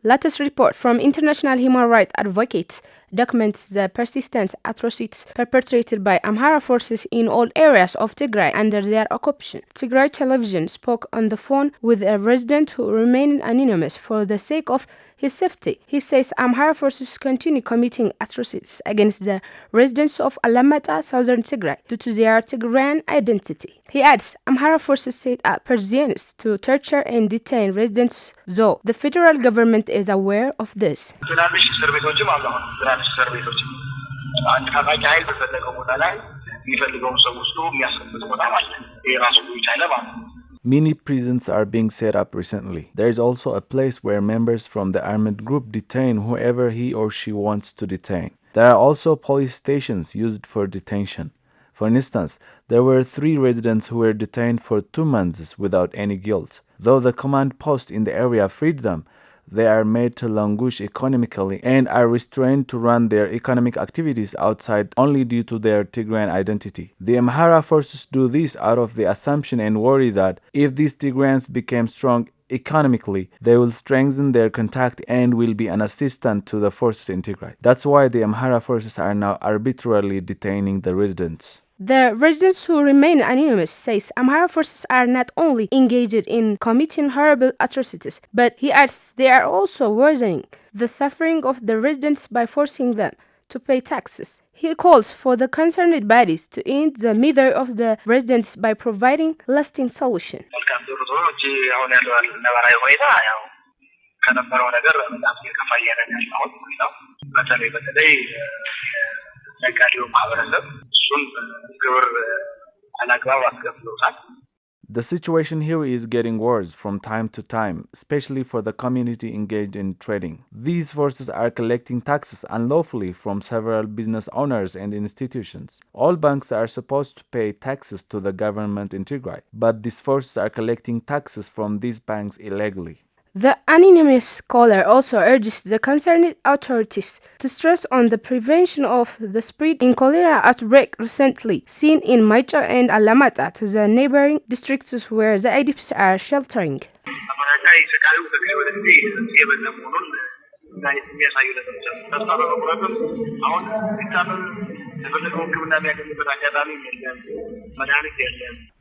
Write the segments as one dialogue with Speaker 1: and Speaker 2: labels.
Speaker 1: Latest report from international human rights advocates documents the persistent atrocities perpetrated by Amhara forces in all areas of Tigray under their occupation. Tigray television spoke on the phone with a resident who remained anonymous for the sake of his safety. He says Amhara forces continue committing atrocities against the residents of Alamata, southern Tigray, due to their Tigrayan identity. He adds Amhara forces set up prisons to torture and detain residents, though the federal government is aware of this.
Speaker 2: Mini prisons are being set up recently. There is also a place where members from the armed group detain whoever he or she wants to detain. There are also police stations used for detention. For instance, there were 3 residents who were detained for 2 months without any guilt. Though the command post in the area freed them, they are made to languish economically and are restrained to run their economic activities outside only due to their Tigrayan identity. The Amhara forces do this out of the assumption and worry that if these Tigrayans become strong economically, they will strengthen their contact and will be an assistant to the forces in Tigray. That's why the Amhara forces are now arbitrarily detaining the residents.
Speaker 1: The residents who remain anonymous says Amhara forces are not only engaged in committing horrible atrocities, but he adds they are also worsening the suffering of the residents by forcing them to pay taxes. He calls for the concerned bodies to end the misery of the residents by providing lasting solution.
Speaker 2: The situation here is getting worse from time to time, especially for the community engaged in trading. These forces are collecting taxes unlawfully from several business owners and institutions. All banks are supposed to pay taxes to the government in Tigray, but these forces are collecting taxes from these banks illegally.
Speaker 1: The anonymous caller also urges the concerned authorities to stress on the prevention of the spread in cholera outbreak recently seen in Maicha and Alamata to the neighboring districts where the IDPs are sheltering.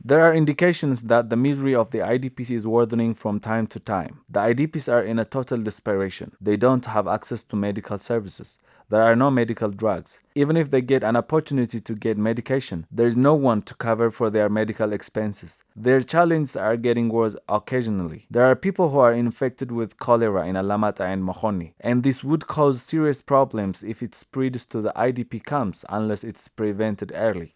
Speaker 2: There are indications that the misery of the IDPs is worsening from time to time. The IDPs are in a total desperation. They don't have access to medical services. There are no medical drugs. Even if they get an opportunity to get medication, there is no one to cover for their medical expenses. Their challenges are getting worse occasionally. There are people who are infected with cholera in Alamata and Mahoni, and this would cause serious problems if it spreads to the IDP camps unless it's prevented early.